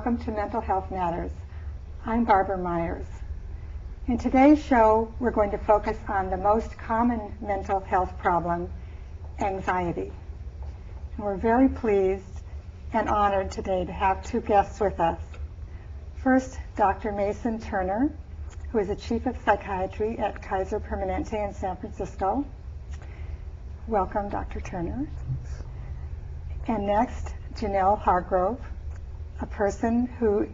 welcome to Mental Health Matters. I'm Barbara Myers. In today's show, we're going to focus on the most common mental health problem, anxiety. And we're very pleased and honored today to have two guests with us. First, Dr. Mason Turner, who is the Chief of Psychiatry at Kaiser Permanente in San Francisco. Welcome, Dr. Turner. And next, Janelle Hargrove, a person who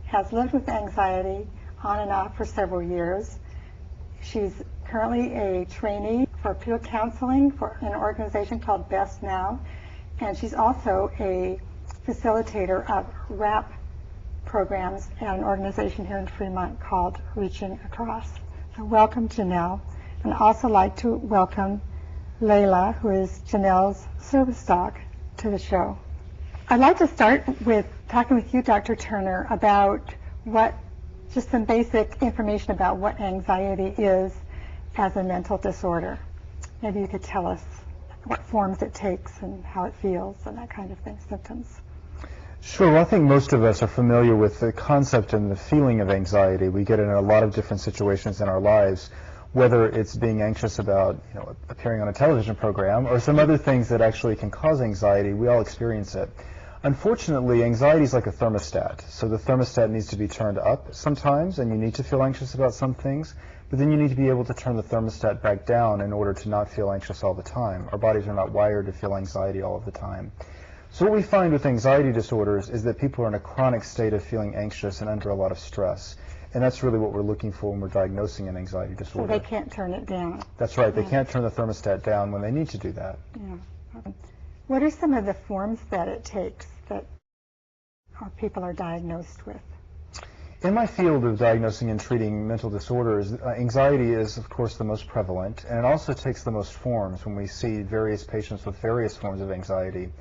has lived with anxiety on and off for several years. She's currently a trainee for peer counseling for an organization called Best Now, and she's also a facilitator of RAP programs at an organization here in Fremont called Reaching Across. So welcome, Janelle. And I'd also like to welcome Layla, who is Janelle's service dog, to the show. I'd like to start with talking with you, Dr. Turner, about just some basic information about what anxiety is as a mental disorder. Maybe you could tell us what forms it takes and how it feels and that kind of thing, symptoms. Sure. Well, I think most of us are familiar with the concept and the feeling of anxiety. We get it in a lot of different situations in our lives, whether it's being anxious about appearing on a television program or some other things that actually can cause anxiety. We all experience it. Unfortunately, anxiety is like a thermostat. So the thermostat needs to be turned up sometimes, and you need to feel anxious about some things, but then you need to be able to turn the thermostat back down in order to not feel anxious all the time. Our bodies are not wired to feel anxiety all of the time. So what we find with anxiety disorders is that people are in a chronic state of feeling anxious and under a lot of stress. And that's really what we're looking for when we're diagnosing an anxiety disorder. So they can't turn it down. That's right. They can't turn the thermostat down when they need to do that. Yeah. What are some of the forms that it takes that people are diagnosed with? In my field of diagnosing and treating mental disorders, anxiety is, of course, the most prevalent, and it also takes the most forms when we see various patients with various forms of anxiety.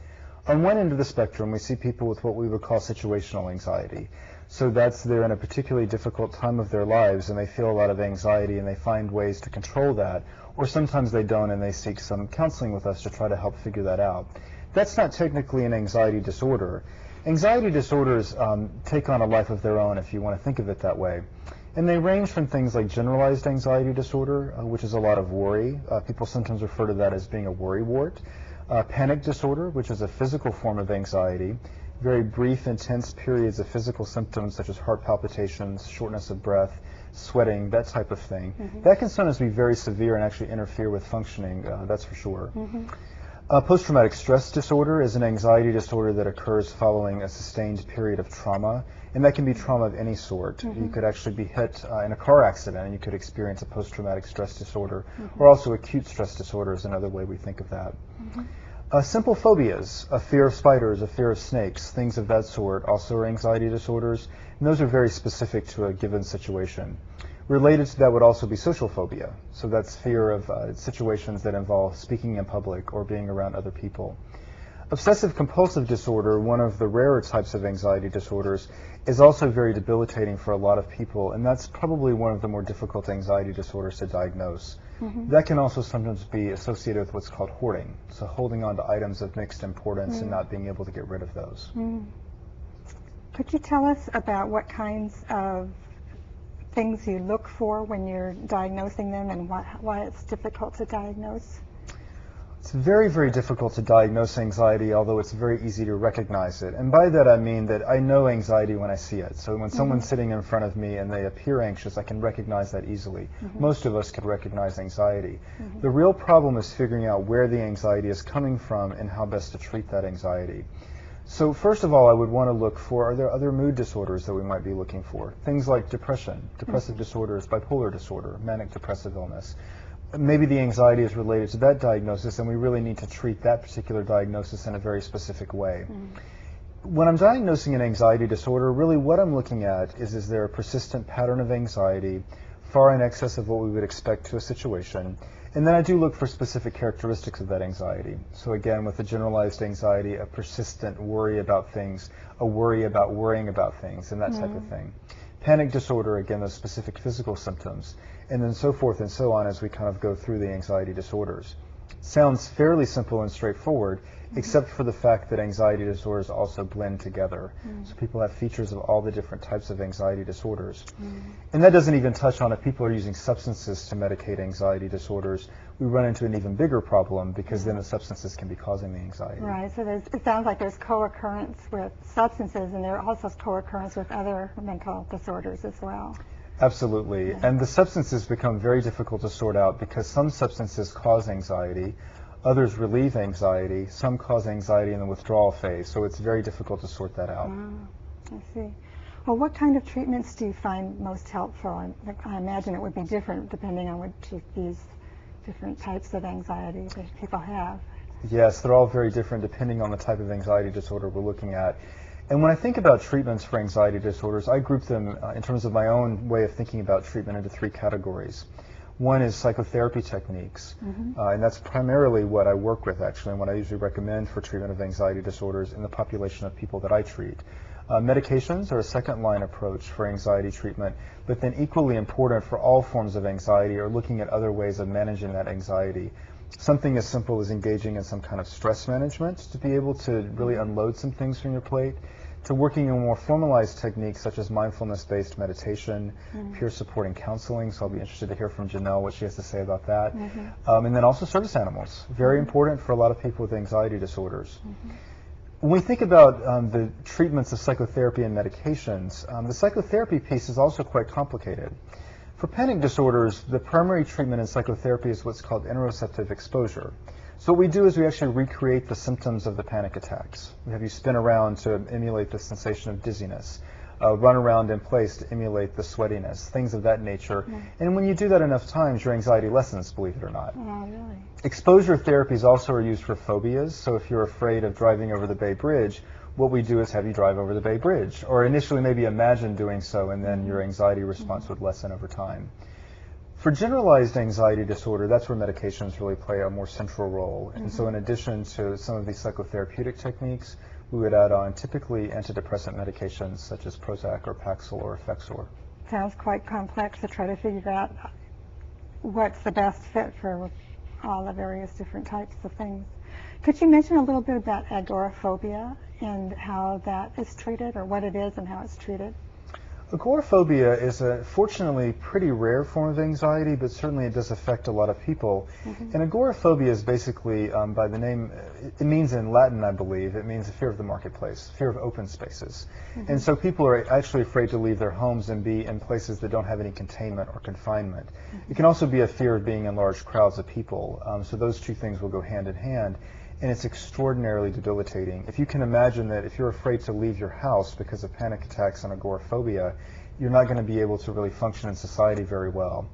On one end of the spectrum, we see people with what we would call situational anxiety. So they're in a particularly difficult time of their lives and they feel a lot of anxiety and they find ways to control that, or sometimes they don't and they seek some counseling with us to try to help figure that out. That's not technically an anxiety disorder. Anxiety disorders take on a life of their own, if you want to think of it that way. And they range from things like generalized anxiety disorder, which is a lot of worry. People sometimes refer to that as being a worrywart. Panic disorder, which is a physical form of anxiety. Very brief, intense periods of physical symptoms such as heart palpitations, shortness of breath, sweating, that type of thing. Mm-hmm. That can sometimes be very severe and actually interfere with functioning, that's for sure. Mm-hmm. Post-traumatic stress disorder is an anxiety disorder that occurs following a sustained period of trauma, and that can be trauma of any sort. Mm-hmm. You could actually be hit in a car accident and you could experience a post-traumatic stress disorder, mm-hmm. or also acute stress disorder is another way we think of that. Mm-hmm. Simple phobias, a fear of spiders, a fear of snakes, things of that sort also are anxiety disorders, and those are very specific to a given situation. Related to that would also be social phobia, so that's fear of situations that involve speaking in public or being around other people. Obsessive compulsive disorder, one of the rarer types of anxiety disorders, is also very debilitating for a lot of people, and that's probably one of the more difficult anxiety disorders to diagnose. Mm-hmm. That can also sometimes be associated with what's called hoarding, so holding on to items of mixed importance and not being able to get rid of those. Could you tell us about what kinds of things you look for when you're diagnosing them and why it's difficult to diagnose? It's very, very difficult to diagnose anxiety, although it's very easy to recognize it. And by that I mean that I know anxiety when I see it. So when someone's sitting in front of me and they appear anxious, I can recognize that easily. Mm-hmm. Most of us can recognize anxiety. Mm-hmm. The real problem is figuring out where the anxiety is coming from and how best to treat that anxiety. So first of all, I would want to look for, are there other mood disorders that we might be looking for? Things like depression, depressive disorders, bipolar disorder, manic depressive illness. Maybe the anxiety is related to that diagnosis, and we really need to treat that particular diagnosis in a very specific way. When I'm diagnosing an anxiety disorder, really what I'm looking at is there a persistent pattern of anxiety far in excess of what we would expect to a situation? And then I do look for specific characteristics of that anxiety. So again, with a generalized anxiety, a persistent worry about things, a worry about worrying about things, and that type of thing. Panic disorder, again, those specific physical symptoms, and then so forth and so on as we kind of go through the anxiety disorders. sounds fairly simple and straightforward, except for the fact that anxiety disorders also blend together. So people have features of all the different types of anxiety disorders. And that doesn't even touch on if people are using substances to medicate anxiety disorders. We run into an even bigger problem because then the substances can be causing the anxiety. Right, so it sounds like there's co-occurrence with substances, and there also is co-occurrence with other mental disorders as well. Absolutely. And the substances become very difficult to sort out because some substances cause anxiety, others relieve anxiety, some cause anxiety in the withdrawal phase, so it's very difficult to sort that out. I see. Well, what kind of treatments do you find most helpful? I imagine it would be different depending on which of these different types of anxiety that people have. Yes, they're all very different depending on the type of anxiety disorder we're looking at. And when I think about treatments for anxiety disorders, I group them in terms of my own way of thinking about treatment into three categories. One is psychotherapy techniques, and that's primarily what I work with, actually, and what I usually recommend for treatment of anxiety disorders in the population of people that I treat. Medications are a second-line approach for anxiety treatment, but then equally important for all forms of anxiety are looking at other ways of managing that anxiety. Something as simple as engaging in some kind of stress management to be able to really unload some things from your plate, to working in more formalized techniques such as mindfulness-based meditation, peer supporting counseling, so I'll be interested to hear from Janelle what she has to say about that. And then also service animals, very important for a lot of people with anxiety disorders. When we think about the treatments of psychotherapy and medications, the psychotherapy piece is also quite complicated. For panic disorders, the primary treatment in psychotherapy is what's called interoceptive exposure. So what we do is we actually recreate the symptoms of the panic attacks. We have you spin around to emulate the sensation of dizziness, run around in place to emulate the sweatiness, things of that nature. And when you do that enough times, your anxiety lessens, believe it or not. Oh, really? Exposure therapies also are used for phobias. So if you're afraid of driving over the Bay Bridge, what we do is have you drive over the Bay Bridge, or initially maybe imagine doing so, and then your anxiety response would lessen over time. For generalized anxiety disorder, that's where medications really play a more central role. And so in addition to some of these psychotherapeutic techniques, we would add on typically antidepressant medications such as Prozac or Paxil or Effexor. Sounds quite complex to try to figure out what's the best fit for all the various different types of things. Could you mention a little bit about agoraphobia and how that is treated, or what it is and how it's treated? Agoraphobia is a fortunately pretty rare form of anxiety, but certainly it does affect a lot of people. And agoraphobia is basically, by the name, it means in Latin, I believe, it means a fear of the marketplace, fear of open spaces. And so people are actually afraid to leave their homes and be in places that don't have any containment or confinement. It can also be a fear of being in large crowds of people. So those two things will go hand in hand. And it's extraordinarily debilitating. If you can imagine that if you're afraid to leave your house because of panic attacks and agoraphobia, you're not going to be able to really function in society very well.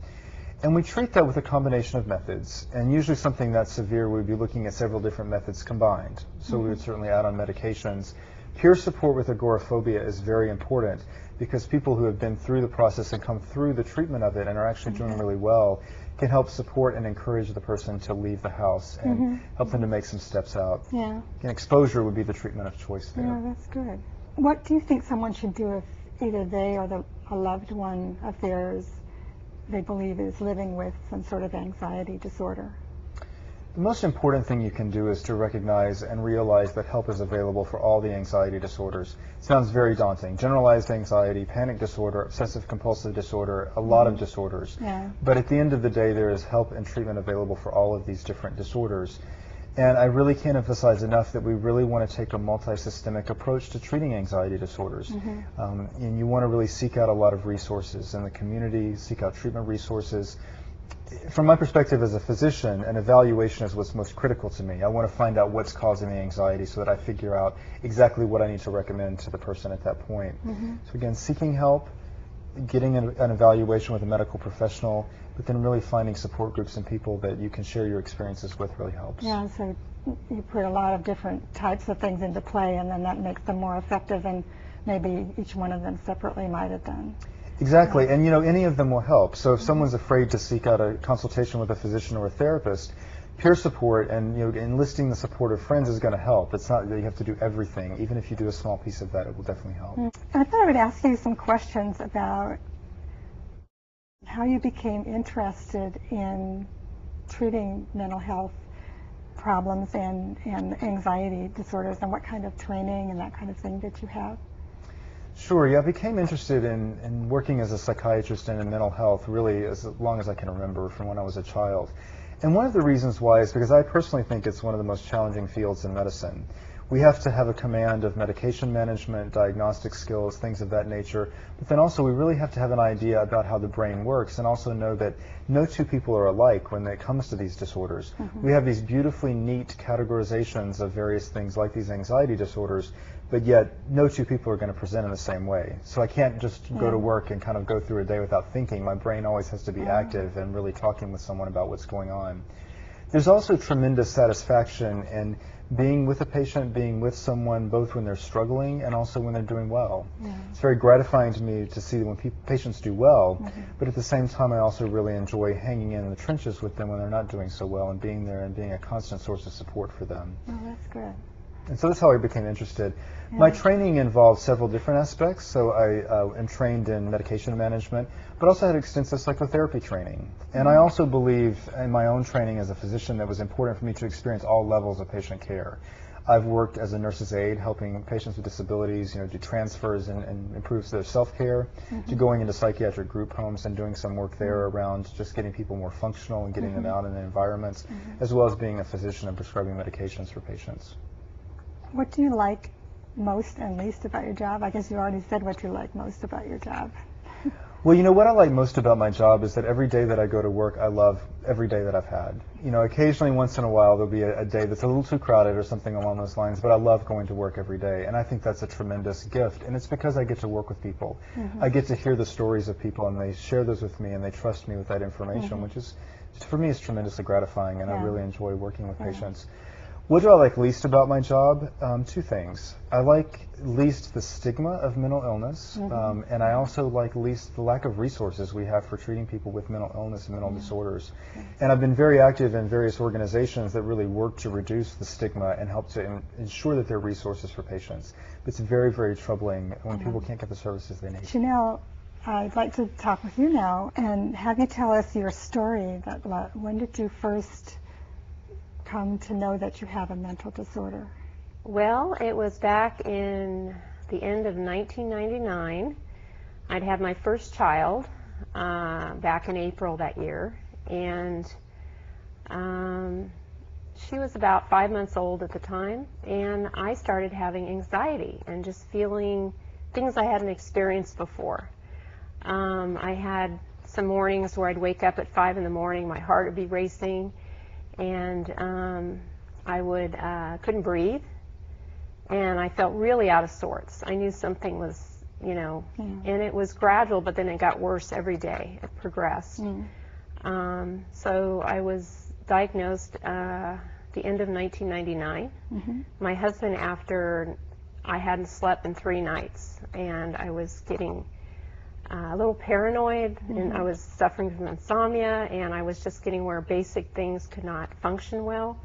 And we treat that with a combination of methods. And usually something that severe, we'd be looking at several different methods combined. So we would certainly add on medications. Peer support with agoraphobia is very important because people who have been through the process and come through the treatment of it and are actually doing really well can help support and encourage the person to leave the house and help them to make some steps out. And exposure would be the treatment of choice there. Yeah, that's good. What do you think someone should do if either they or a loved one of theirs they believe is living with some sort of anxiety disorder? The most important thing you can do is to recognize and realize that help is available for all the anxiety disorders. It sounds very daunting. Generalized anxiety, panic disorder, obsessive compulsive disorder, a lot of disorders. But at the end of the day, there is help and treatment available for all of these different disorders. And I really can't emphasize enough that we really want to take a multi-systemic approach to treating anxiety disorders. And you want to really seek out a lot of resources in the community, seek out treatment resources. From my perspective as a physician, an evaluation is what's most critical to me. I want to find out what's causing the anxiety so that I figure out exactly what I need to recommend to the person at that point. So again, seeking help, getting an evaluation with a medical professional, but then really finding support groups and people that you can share your experiences with really helps. Yeah, so you put a lot of different types of things into play, and then that makes them more effective than maybe each one of them separately might have done. Exactly, and any of them will help. So if someone's afraid to seek out a consultation with a physician or a therapist, peer support and enlisting the support of friends is going to help. It's not that you have to do everything. Even if you do a small piece of that, it will definitely help. I thought I would ask you some questions about how you became interested in treating mental health problems and anxiety disorders, and what kind of training and that kind of thing did you have? Sure, yeah, I became interested in working as a psychiatrist and in mental health really as long as I can remember, from when I was a child. And one of the reasons why is because I personally think it's one of the most challenging fields in medicine. We have to have a command of medication management, diagnostic skills, things of that nature, but then also we really have to have an idea about how the brain works and also know that no two people are alike when it comes to these disorders. We have these beautifully neat categorizations of various things like these anxiety disorders, but yet no two people are going to present in the same way. So I can't just go to work and kind of go through a day without thinking. My brain always has to be active and really talking with someone about what's going on. There's also tremendous satisfaction in being with a patient, being with someone both when they're struggling and also when they're doing well. It's very gratifying to me to see when patients do well, but at the same time I also really enjoy hanging in the trenches with them when they're not doing so well and being there and being a constant source of support for them. Oh, that's good. And so that's how I became interested. My training involved several different aspects. So I am trained in medication management, but also had extensive psychotherapy training. And I also believe in my own training as a physician that it was important for me to experience all levels of patient care. I've worked as a nurse's aide helping patients with disabilities, do transfers and improve their self-care, to going into psychiatric group homes and doing some work there around just getting people more functional and getting them out in the environments, as well as being a physician and prescribing medications for patients. What do you like most and least about your job? I guess you already said what you like most about your job. Well, what I like most about my job is that every day that I go to work, I love every day that I've had. Occasionally, once in a while, there'll be a day that's a little too crowded or something along those lines, but I love going to work every day, and I think that's a tremendous gift, and it's because I get to work with people. I get to hear the stories of people, and they share those with me, and they trust me with that information, which is, for me, is tremendously gratifying, and I really enjoy working with patients. What do I like least about my job? Two things. I like least the stigma of mental illness, and I also like least the lack of resources we have for treating people with mental illness and mental disorders. And I've been very active in various organizations that really work to reduce the stigma and help to ensure that there are resources for patients. It's very, very troubling when people can't get the services they need. Janelle, I'd like to talk with you now and have you tell us your story. When did you first come to know that you have a mental disorder? Well, it was back in the end of 1999. I'd had my first child back in April that year, and she was about 5 months old at the time, and I started having anxiety and just feeling things I hadn't experienced before. I had some mornings where I'd wake up at 5 in the morning, my heart would be racing, and I couldn't breathe, and I felt really out of sorts. I knew something was, and it was gradual, but then it got worse every day. It progressed. So I was diagnosed the end of 1999. My husband, after I hadn't slept in 3 nights, and I was getting a little paranoid, and I was suffering from insomnia, and I was just getting where basic things could not function well.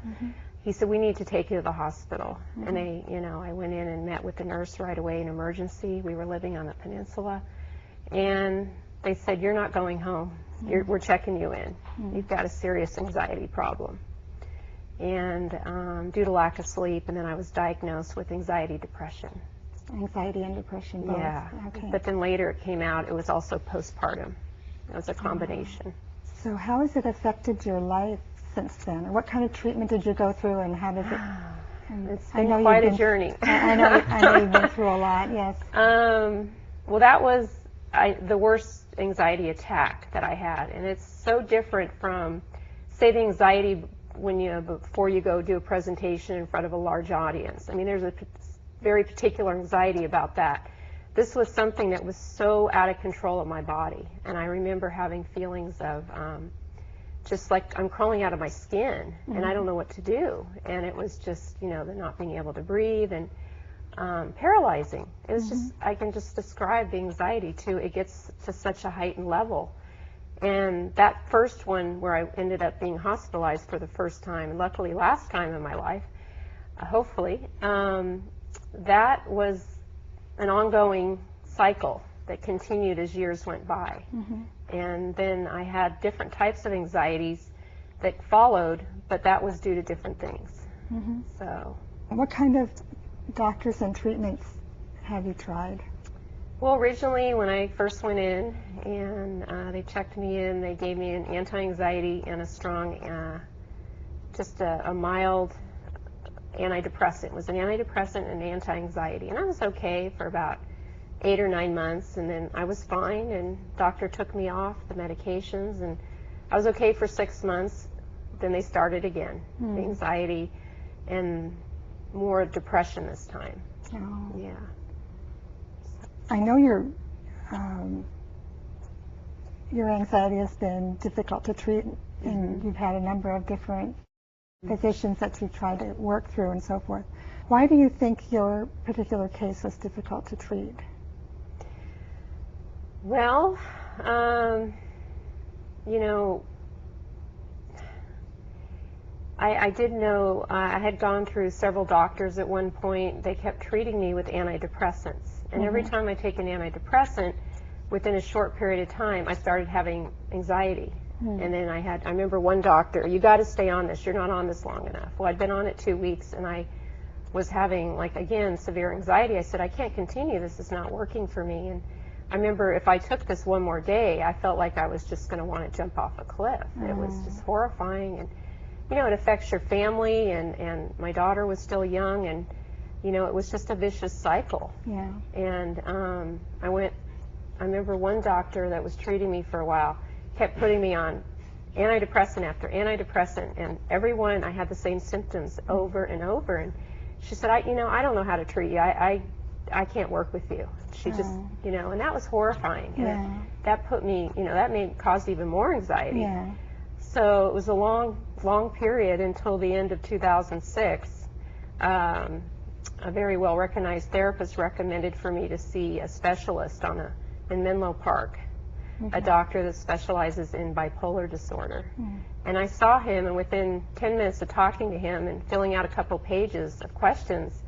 He said, "We need to take you to the hospital." And I went in and met with the nurse right away in emergency. We were living on the peninsula, and they said, "You're not going home. We're checking you in. You've got a serious anxiety problem." And due to lack of sleep, and then I was diagnosed with anxiety depression. Anxiety and depression, both. Yeah. Okay. But then later it came out it was also postpartum. It was a combination. So how has it affected your life since then? Or what kind of treatment did you go through, and how does it... It's been quite a journey. I know you've been through a lot, yes. Well, that was the worst anxiety attack that I had. And it's so different from, say, the anxiety before you go do a presentation in front of a large audience. I mean, there's a very particular anxiety about that. This was something that was so out of control of my body, and I remember having feelings of just like I'm crawling out of my skin, and I don't know what to do, and it was just, the not being able to breathe, and paralyzing. It was just, I can just describe the anxiety too. It gets to such a heightened level. And that first one where I ended up being hospitalized for the first time, and luckily last time in my life, hopefully, that was an ongoing cycle that continued as years went by. And then I had different types of anxieties that followed, but that was due to different things. Mm-hmm. So, what kind of doctors and treatments have you tried? well, originally when I first went in and they checked me in, they gave me an anti-anxiety and a strong, just a mild antidepressant. It was an antidepressant and anti-anxiety, and I was okay for about 8 or 9 months, and then I was fine, and doctor took me off the medications, and I was okay for 6 months. Then they started again, the anxiety and more depression this time. Oh. Yeah. I know your anxiety has been difficult to treat, and you've had a number of different physicians that you've tried to work through and so forth. Why do you think your particular case was difficult to treat? Well, you know, I did know, I had gone through several doctors at one point. They kept treating me with antidepressants. And every time I take an antidepressant, within a short period of time, I started having anxiety. And then I remember one doctor, you got to stay on this. You're not on this long enough. Well, I'd been on it 2 weeks, and I was having, like, again, severe anxiety. I said, I can't continue. This is not working for me. And I remember if I took this one more day, I felt like I was just going to want to jump off a cliff. It was just horrifying. And, you know, it affects your family, and my daughter was still young, and, you know, it was just a vicious cycle. Yeah. And I remember one doctor that was treating me for a while kept putting me on antidepressant after antidepressant, and everyone, I had the same symptoms over and over. And she said, I don't know how to treat you. I can't work with you. She just, you know, and that was horrifying. Yeah. And that put me, you know, that caused even more anxiety. Yeah. So it was a long period until the end of 2006. A very well-recognized therapist recommended for me to see a specialist in Menlo Park, a doctor that specializes in bipolar disorder. And I saw him, and within 10 minutes of talking to him and filling out a couple pages of questions,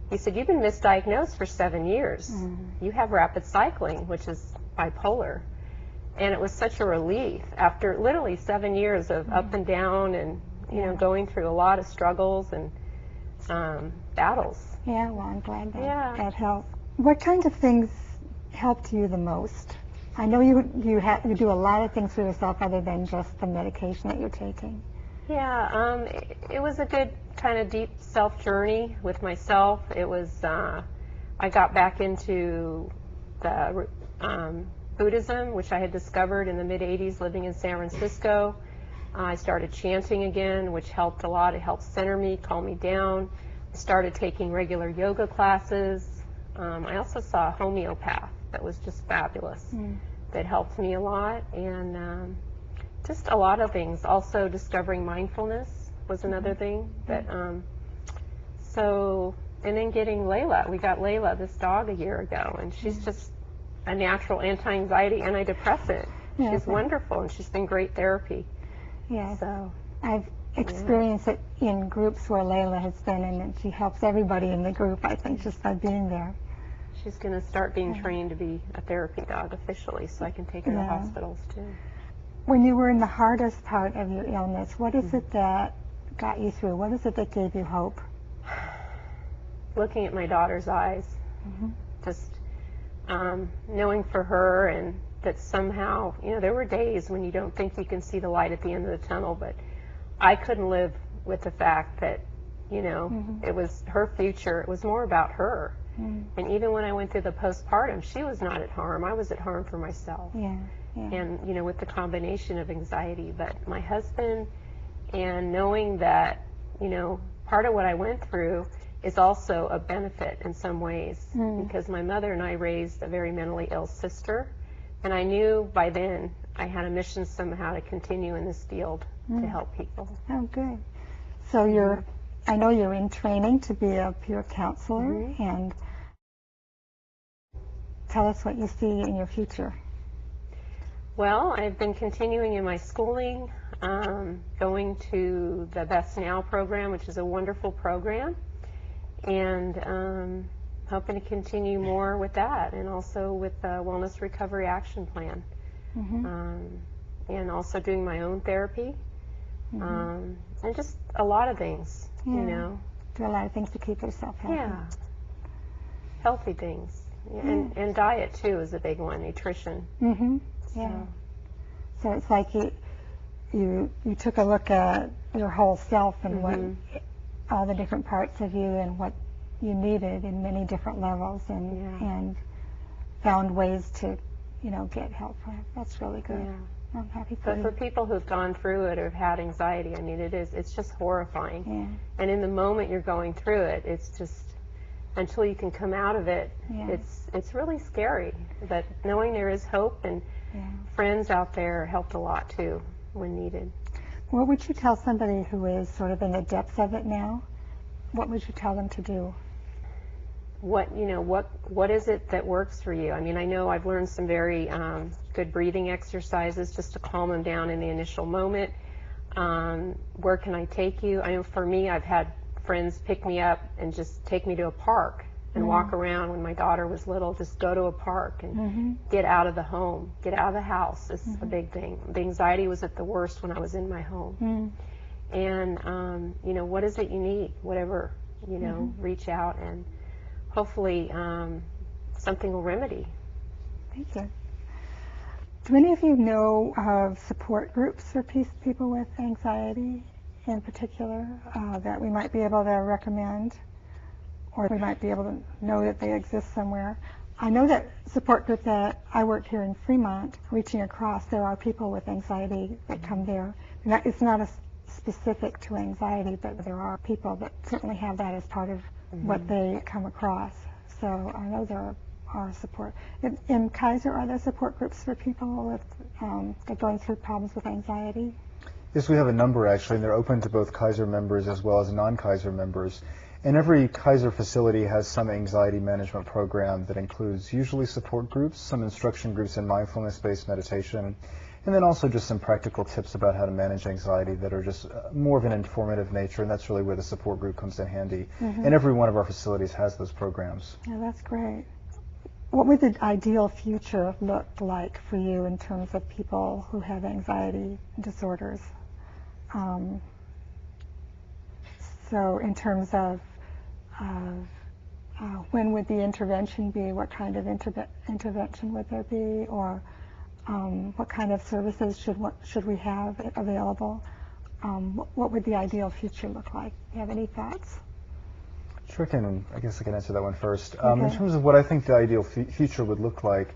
he said, you've been misdiagnosed for 7 years. You have rapid cycling, which is bipolar. And it was such a relief after literally 7 years of up and down and, you know, going through a lot of struggles and battles. Yeah, well, I'm glad that helped. What kind of things helped you the most? I know you do a lot of things for yourself other than just the medication that you're taking. Yeah, it was a good kind of deep self journey with myself. It was, I got back into the Buddhism, which I had discovered in the mid-'80s living in San Francisco. I started chanting again, which helped a lot. It helped center me, calm me down. I started taking regular yoga classes. I also saw a homeopath that was just fabulous, that helped me a lot, and just a lot of things. Also discovering mindfulness was another thing that, and then getting Layla. We got Layla, this dog, a year ago, and she's just a natural anti-anxiety antidepressant. Yeah, she's wonderful, and she's been great therapy. Yeah. So I've experienced it in groups where Layla has been in, and she helps everybody in the group, I think, just by being there. She's going to start being trained to be a therapy dog officially, so I can take her to hospitals too. When you were in the hardest part of your illness, what is it that got you through? What is it that gave you hope? Looking at my daughter's eyes, just knowing for her, and that somehow, you know, there were days when you don't think you can see the light at the end of the tunnel, but I couldn't live with the fact that, you know, it was her future. It was more about her. And even when I went through the postpartum, she was not at harm. I was at harm for myself. Yeah. And, you know, with the combination of anxiety. But my husband, and knowing that, you know, part of what I went through is also a benefit in some ways, because my mother and I raised a very mentally ill sister, and I knew by then I had a mission somehow to continue in this field to help people. Oh, good. So I know you're in training to be a peer counselor, and tell us what you see in your future. Well, I've been continuing in my schooling, going to the Best Now program, which is a wonderful program, and hoping to continue more with that, and also with the Wellness Recovery Action Plan, and also doing my own therapy, and just a lot of things, Yeah. you know. Do a lot of things to keep yourself healthy. Yeah, healthy things. And diet, too, is a big one, nutrition. Mm-hmm. Yeah. So it's like you took a look at your whole self and what all the different parts of you and what you needed in many different levels and found ways to, get help. That's really good. Yeah. I'm happy for you. But for people who've gone through it or have had anxiety, I mean, it's just horrifying. Yeah. And in the moment you're going through it, it's just, until you can come out of it, it's really scary. But knowing there is hope and friends out there helped a lot too when needed. What would you tell somebody who is sort of in the depths of it now? What would you tell them to do? What is it that works for you? I mean, I know I've learned some very good breathing exercises just to calm them down in the initial moment. Where can I take you? I know for me, I've had friends pick me up and just take me to a park and walk around. When my daughter was little, just go to a park and get out of the home, get out of the house. It's a big thing. The anxiety was at the worst when I was in my home. And, what is it you need? Whatever, reach out and hopefully something will remedy. Thank you. Do any of you know of support groups for people with anxiety in particular that we might be able to recommend, or we might be able to know that they exist somewhere? I know that support group that I work here in Fremont, Reaching Across, there are people with anxiety that come there. And it's not specific to anxiety, but there are people that certainly have that as part of what they come across. So I know there are support. In Kaiser, are there support groups for people with that are going through problems with anxiety? Yes, we have a number actually, and they're open to both Kaiser members as well as non-Kaiser members. And every Kaiser facility has some anxiety management program that includes usually support groups, some instruction groups in mindfulness-based meditation, and then also just some practical tips about how to manage anxiety that are just more of an informative nature, and that's really where the support group comes in handy. And every one of our facilities has those programs. Yeah, that's great. What would the ideal future look like for you in terms of people who have anxiety disorders? So in terms of when would the intervention be? What kind of intervention would there be? Or what kind of services should we have available? What would the ideal future look like? Do you have any thoughts? Sure can. I guess I can answer that one first. Okay. In terms of what I think the ideal future would look like,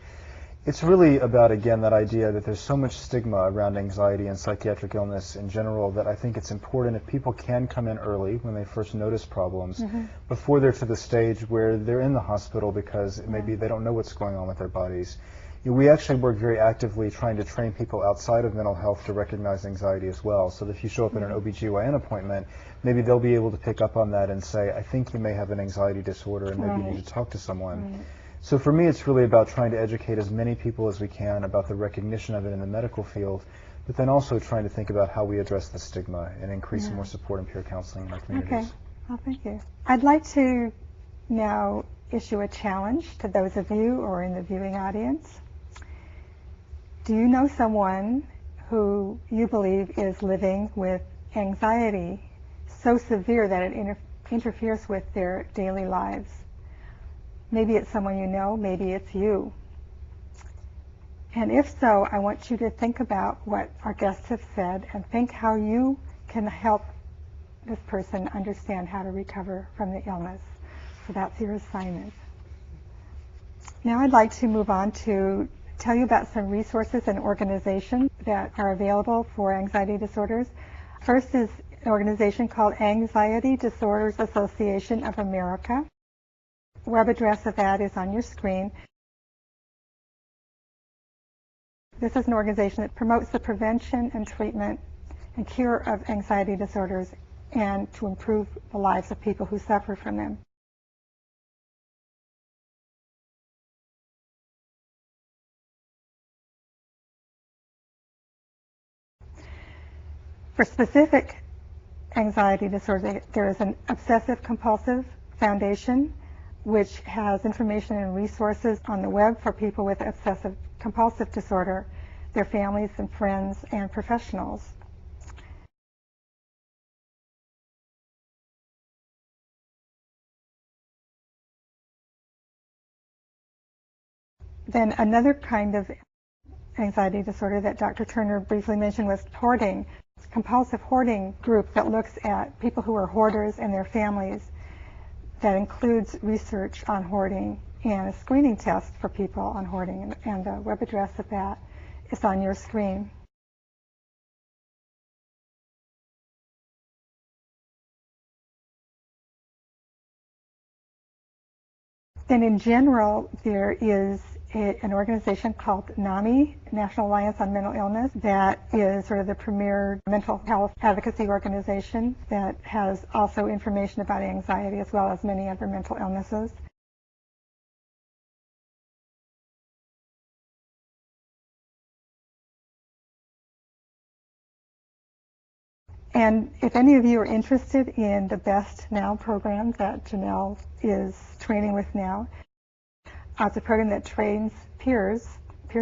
it's really about, again, that idea that there's so much stigma around anxiety and psychiatric illness in general that I think it's important if people can come in early when they first notice problems, before they're to the stage where they're in the hospital because maybe they don't know what's going on with their bodies. We actually work very actively trying to train people outside of mental health to recognize anxiety as well. So that if you show up at an OBGYN appointment, maybe they'll be able to pick up on that and say, I think you may have an anxiety disorder and maybe you need to talk to someone. So for me, it's really about trying to educate as many people as we can about the recognition of it in the medical field, but then also trying to think about how we address the stigma and increase more support and peer counseling in our communities. Okay. Well, thank you. I'd like to now issue a challenge to those of you or in the viewing audience. Do you know someone who you believe is living with anxiety so severe that it interferes with their daily lives? Maybe it's someone you know, maybe it's you. And if so, I want you to think about what our guests have said and think how you can help this person understand how to recover from the illness. So that's your assignment. Now I'd like to move on to tell you about some resources and organizations that are available for anxiety disorders. First is an organization called Anxiety Disorders Association of America. The web address of that is on your screen. This is an organization that promotes the prevention and treatment and cure of anxiety disorders and to improve the lives of people who suffer from them. For specific anxiety disorders, there is an obsessive compulsive foundation which has information and resources on the web for people with obsessive compulsive disorder, their families and friends and professionals. Then another kind of anxiety disorder that Dr. Turner briefly mentioned was hoarding. It's a compulsive hoarding group that looks at people who are hoarders and their families. That includes research on hoarding and a screening test for people on hoarding, and the web address of that is on your screen. Then in general, there is an organization called NAMI, National Alliance on Mental Illness, that is sort of the premier mental health advocacy organization that has also information about anxiety as well as many other mental illnesses. And if any of you are interested in the Best Now program that Janelle is training with now, it's a program that trains peer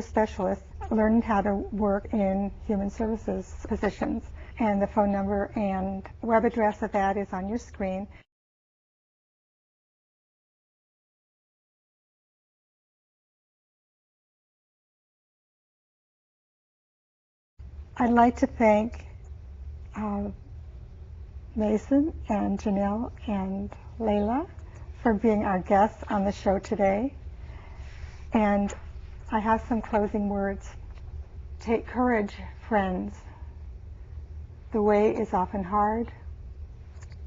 specialists, learn how to work in human services positions. And the phone number and web address of that is on your screen. I'd like to thank Mason and Janelle and Layla for being our guests on the show today. And I have some closing words. Take courage, friends. The way is often hard.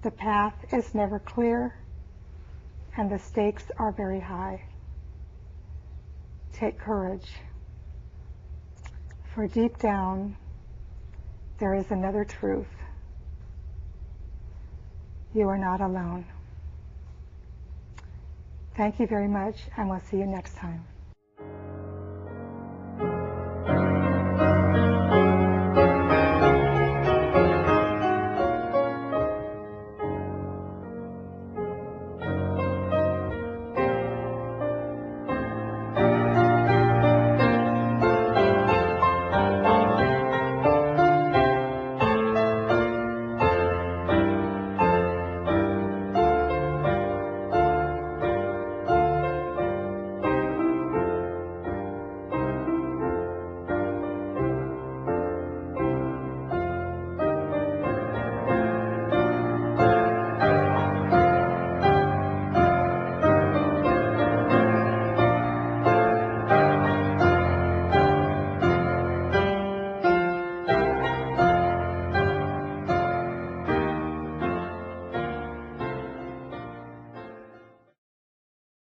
The path is never clear. And the stakes are very high. Take courage. For deep down, there is another truth. You are not alone. Thank you very much, and we'll see you next time.